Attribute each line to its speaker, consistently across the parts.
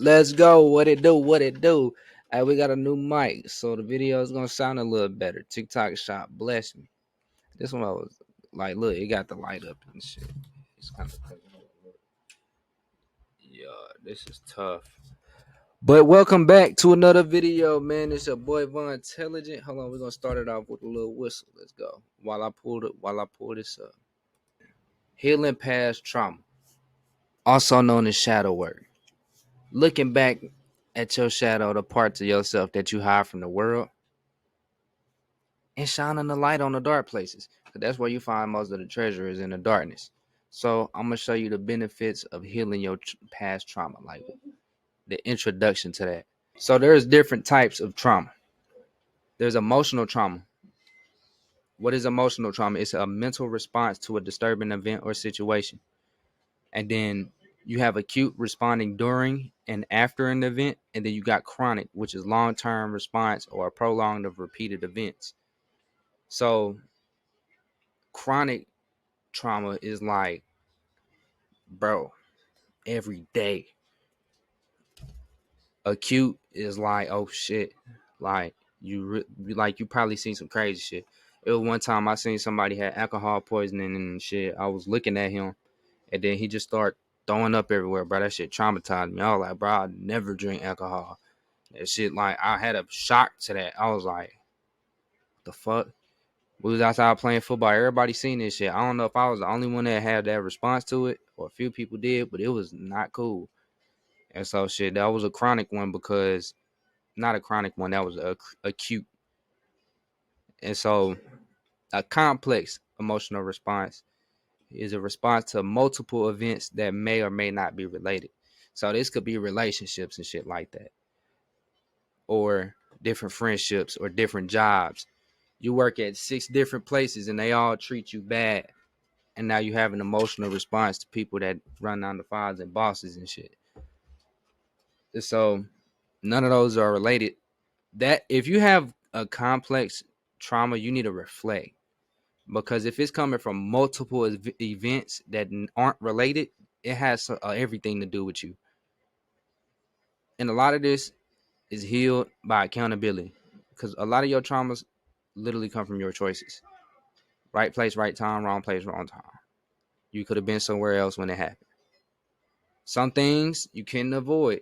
Speaker 1: Let's go. What it do? What it do? Hey, we got a new mic, so the video is gonna sound a little better. TikTok shop, bless me. This one I was like, look, it got the light up and shit. It's kind of yeah. This is tough. But welcome back to another video, man. It's your boy Von Intelligent. Hold on, we're gonna start it off with a little whistle. Let's go. While I pull this up. Healing past trauma, also known as shadow work. Looking back at your shadow, the parts of yourself that you hide from the world, and shining the light on the dark places. Cause that's where you find most of the treasure is in the darkness. So I'm gonna show you the benefits of healing your past trauma, like the introduction to that. So there's different types of trauma. There's emotional trauma. What is emotional trauma? It's a mental response to a disturbing event or situation. And then you have acute responding during and after an event, and then you got chronic, which is long-term response or a prolonged of repeated events. So chronic trauma is like, bro, every day. Acute is like, oh shit, like you probably seen some crazy shit. It was one time I seen somebody had alcohol poisoning and shit. I was looking at him, and then he just started throwing up everywhere, bro. That shit traumatized me. I was like, bro, I never drink alcohol. That shit, like, I had a shock to that. I was like, the fuck. We was outside playing football. Everybody seen this shit. I don't know if I was the only one that had that response to it, or a few people did, but it was not cool. And so shit, that was a chronic one because not a chronic one, that was a acute. And so a complex emotional response is a response to multiple events that may or may not be related. So this could be relationships and shit like that, or different friendships or different jobs. You work at 6 different places and they all treat you bad. And now you have an emotional response to people that run down the files and bosses and shit. So none of those are related. That if you have a complex trauma, you need to reflect, because if it's coming from multiple events that aren't related, it has everything to do with you. And a lot of this is healed by accountability, because a lot of your traumas literally come from your choices. Right place, right time, wrong place, wrong time. You could have been somewhere else when it happened. Some things you can avoid,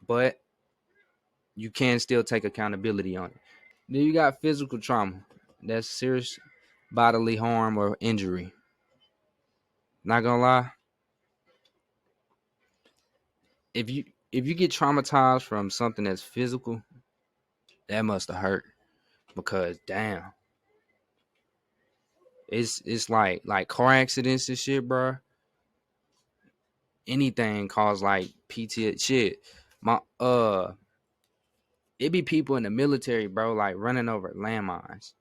Speaker 1: but you can still take accountability on it. Then you got physical trauma. That's serious bodily harm or injury. Not gonna lie, if you get traumatized from something that's physical, that must have hurt, because damn, it's like car accidents and shit, bro. Anything cause like PT shit. My it be people in the military, bro, like running over landmines,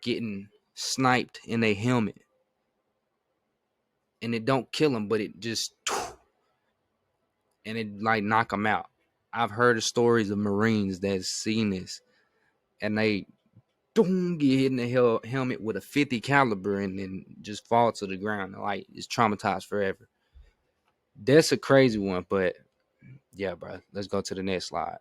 Speaker 1: getting sniped in their helmet, and it don't kill them, but it just and it like knock them out. I've heard of stories of Marines that seen this, and they boom, get hit in the helmet with a 50 caliber and then just fall to the ground. Like, it's traumatized forever. That's a crazy one, but yeah, bro. Let's go to the next slide.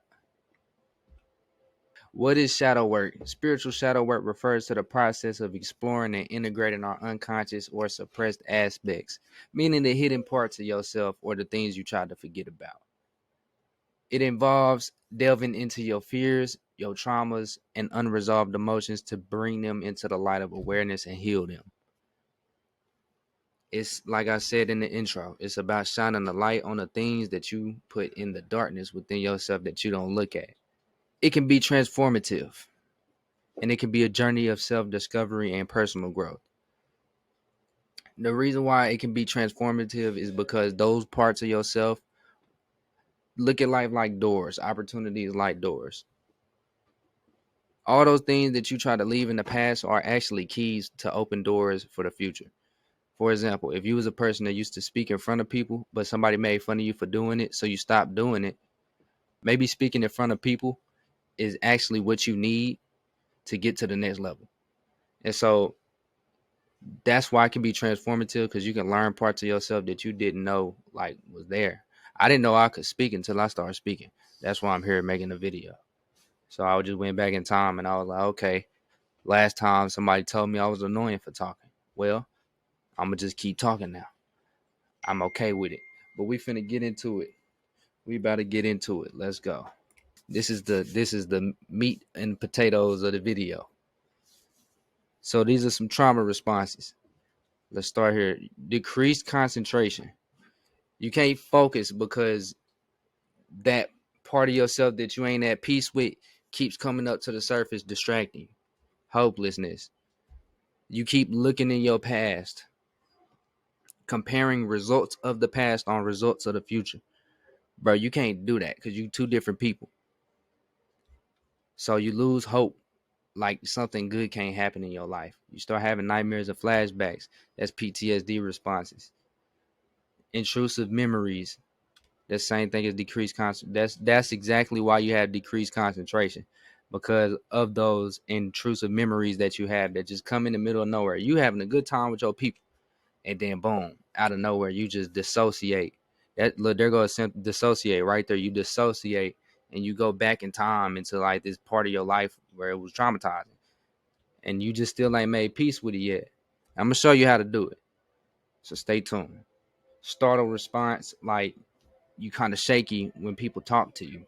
Speaker 1: What is shadow work? Spiritual shadow work refers to the process of exploring and integrating our unconscious or suppressed aspects, meaning the hidden parts of yourself or the things you try to forget about. It involves delving into your fears, your traumas, and unresolved emotions to bring them into the light of awareness and heal them. It's like I said in the intro, it's about shining the light on the things that you put in the darkness within yourself that you don't look at. It can be transformative, and it can be a journey of self-discovery and personal growth. The reason why it can be transformative is because those parts of yourself look at life like doors, opportunities like doors. All those things that you try to leave in the past are actually keys to open doors for the future. For example, if you was a person that used to speak in front of people, but somebody made fun of you for doing it, so you stopped doing it, maybe speaking in front of people is actually what you need to get to the next level. And so that's why it can be transformative, because you can learn parts of yourself that you didn't know like was there. I didn't know I could speak until I started speaking. That's why I'm here making a video. So I just went back in time and I was like, okay, last time somebody told me I was annoying for talking. Well, I'm gonna just keep talking now. I'm okay with it. But we finna get into it. We about to get into it. Let's go. This is the meat and potatoes of the video. So these are some trauma responses. Let's start here. Decreased concentration. You can't focus because that part of yourself that you ain't at peace with keeps coming up to the surface, distracting you. Hopelessness. You keep looking in your past, comparing results of the past on results of the future. Bro, you can't do that because you two different people. So you lose hope, like something good can't happen in your life. You start having nightmares and flashbacks. That's PTSD responses. Intrusive memories. The same thing as decreased concentration. That's exactly why you have decreased concentration, because of those intrusive memories that you have that just come in the middle of nowhere. You having a good time with your people, and then boom, out of nowhere, you just dissociate. That look, there goes dissociate right there. You dissociate and you go back in time into like this part of your life where it was traumatizing, and you just still ain't made peace with it yet. I'm gonna show you how to do it. So stay tuned. Startle response, like you kind of shaky when people talk to you.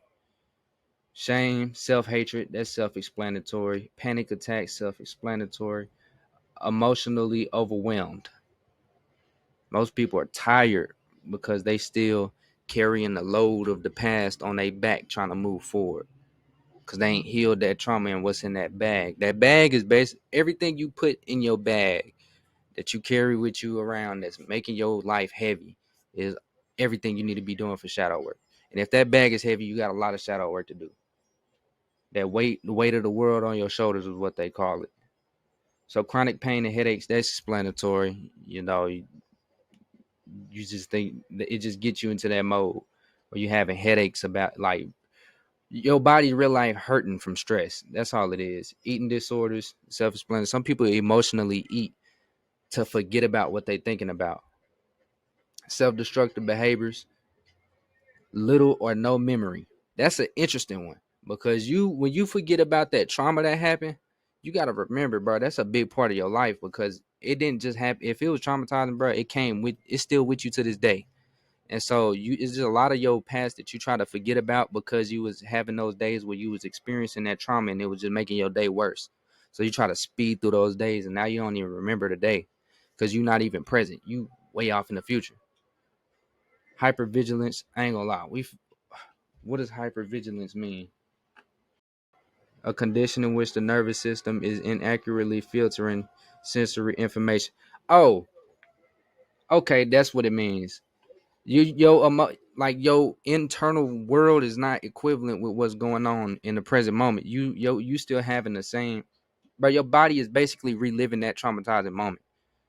Speaker 1: Shame, self-hatred, that's self-explanatory. Panic attack, self-explanatory. Emotionally overwhelmed. Most people are tired because they still carrying the load of the past on their back trying to move forward. Because they ain't healed that trauma and what's in that bag. That bag is basically everything you put in your bag that you carry with you around that's making your life heavy is everything you need to be doing for shadow work. And if that bag is heavy, you got a lot of shadow work to do. That weight, the weight of the world on your shoulders is what they call it. So chronic pain and headaches, that's explanatory. You just think that it just gets you into that mode where you having headaches about like your body real life hurting from stress. That's all it is. Eating disorders, self-explanatory. Some people emotionally eat to forget about what they're thinking about. Self-destructive behaviors, little or no memory. That's an interesting one because when you forget about that trauma that happened, you got to remember, bro, that's a big part of your life because it didn't just happen. If it was traumatizing, bro, it's still with you to this day. And so it's just a lot of your past that you try to forget about because you was having those days where you was experiencing that trauma and it was just making your day worse. So you try to speed through those days and now you don't even remember the day because you're not even present. You way off in the future. Hypervigilance, I ain't gonna lie. What does hypervigilance mean? A condition in which the nervous system is inaccurately filtering sensory information. Oh, okay, that's what it means. Like your internal world is not equivalent with what's going on in the present moment. You still having the same, but your body is basically reliving that traumatizing moment.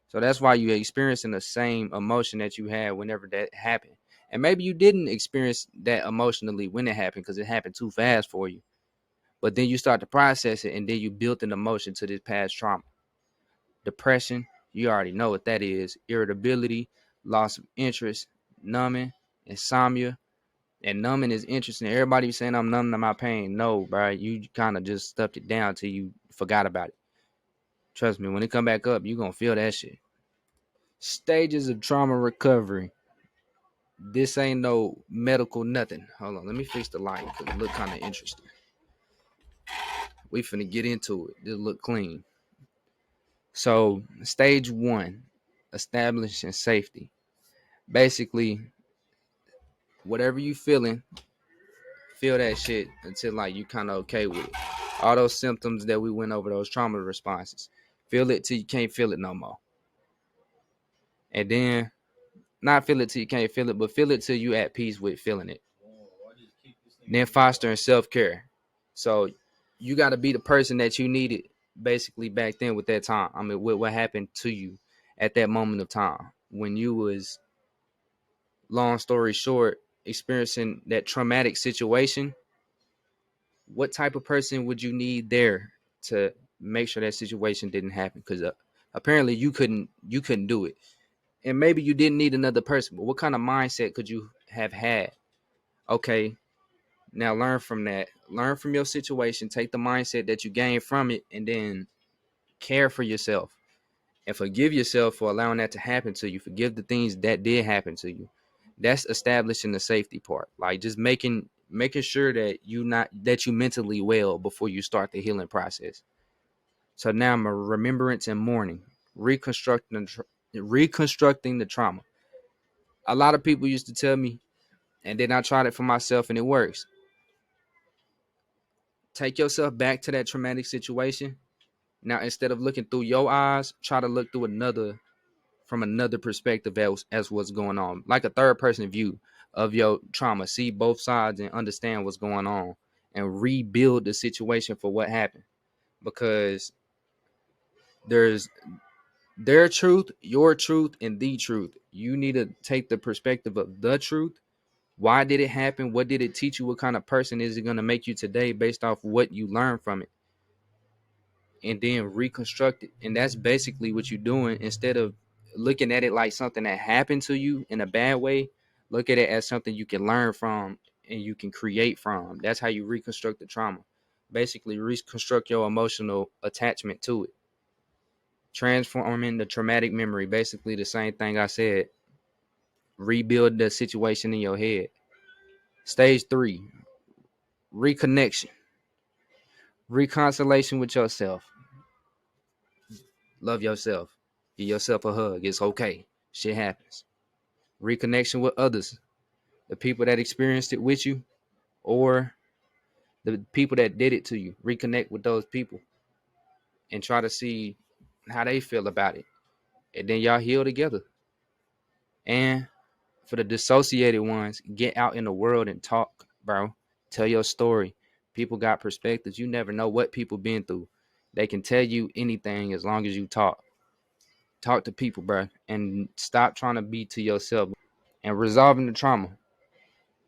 Speaker 1: So that's why you're experiencing the same emotion that you had whenever that happened. And maybe you didn't experience that emotionally when it happened because it happened too fast for you. But then you start to process it and then you built an emotion to this past trauma. Depression, you already know what that is. Irritability, loss of interest, numbing, insomnia. And numbing is interesting. Everybody be saying I'm numbing to my pain. No, bro. You kind of just stuffed it down till you forgot about it. Trust me, when it come back up, you gonna feel that shit. Stages of trauma recovery. This ain't no medical nothing. Hold on, let me fix the light because it look kind of interesting. We finna get into it. This look clean. So stage 1, establishing safety. Basically, whatever you feeling, feel that shit until like you kind of okay with it. All those symptoms that we went over, those trauma responses, feel it till you can't feel it no more. And then not feel it till you can't feel it, but feel it till you at peace with feeling it. Then fostering self-care. So you got to be the person that you needed basically back then with that time. I mean, what happened to you at that moment of time when you was, long story short, experiencing that traumatic situation. What type of person would you need there to make sure that situation didn't happen? Because apparently you couldn't do it, and maybe you didn't need another person. But what kind of mindset could you have had. Okay, now learn from that. Learn from your situation. Take the mindset that you gained from it, and then care for yourself and forgive yourself for allowing that to happen to you. Forgive the things that did happen to you. That's establishing the safety part. Like just making sure that you mentally well before you start the healing process. So now I'm a remembrance and mourning, reconstructing the trauma. A lot of people used to tell me, and then I tried it for myself, and it works. Take yourself back to that traumatic situation. Now, instead of looking through your eyes, try to look through from another perspective as what's going on, like a third person view of your trauma. See both sides and understand what's going on, and rebuild the situation for what happened. Because there's their truth, your truth, and the truth. You need to take the perspective of the truth. Why did it happen? What did it teach you? What kind of person is it going to make you today based off what you learned from it? And then reconstruct it. And that's basically what you're doing. Instead of looking at it like something that happened to you in a bad way, look at it as something you can learn from and you can create from. That's how you reconstruct the trauma. Basically, reconstruct your emotional attachment to it. Transforming the traumatic memory. Basically, the same thing I said. Rebuild the situation in your head. Stage 3, reconnection. Reconciliation with yourself. Love yourself. Give yourself a hug. It's okay. Shit happens. Reconnection with others. The people that experienced it with you, or the people that did it to you. Reconnect with those people and try to see how they feel about it. And then y'all heal together. And for the dissociated ones, get out in the world and talk, bro. Tell your story. People got perspectives. You never know what people been through. They can tell you anything as long as you talk. Talk to people, bro, and stop trying to be to yourself. And resolving the trauma.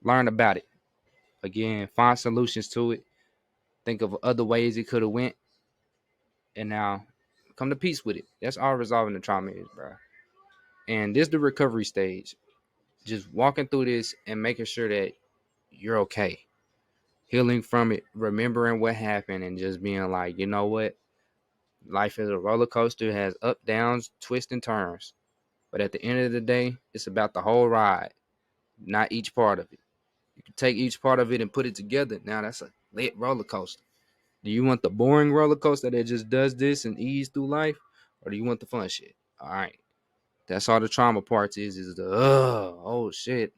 Speaker 1: Learn about it. Again, find solutions to it. Think of other ways it could have went, and now come to peace with it. That's all resolving the trauma is, bro. And this is the recovery stage. Just walking through this and making sure that you're okay. Healing from it, remembering what happened, and just being like, you know what? Life is a roller coaster, it has up, downs, twists, and turns. But at the end of the day, it's about the whole ride, not each part of it. You can take each part of it and put it together. Now that's a lit roller coaster. Do you want the boring roller coaster that just does this and ease through life? Or do you want the fun shit? All right. That's all the trauma parts is the oh shit.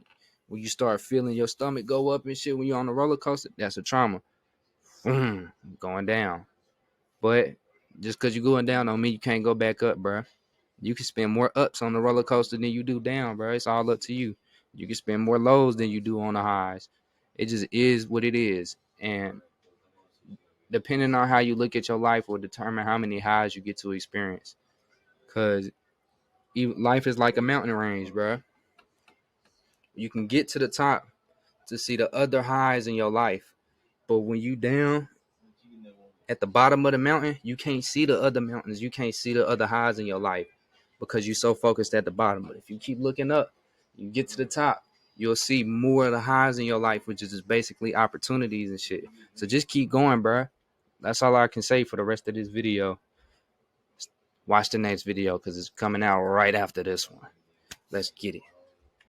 Speaker 1: When you start feeling your stomach go up and shit when you're on the roller coaster, that's a trauma. Going down. But just because you're going down don't mean you can't go back up, bro. You can spend more ups on the roller coaster than you do down, bro. It's all up to you. You can spend more lows than you do on the highs. It just is what it is. And depending on how you look at your life will determine how many highs you get to experience. Because life is like a mountain range, bro. You can get to the top to see the other highs in your life. But when you down at the bottom of the mountain, you can't see the other mountains. You can't see the other highs in your life because you're so focused at the bottom. But if you keep looking up, you get to the top, you'll see more of the highs in your life, which is just basically opportunities and shit. So just keep going, bro. That's all I can say for the rest of this video. Watch the next video because it's coming out right after this one. Let's get it.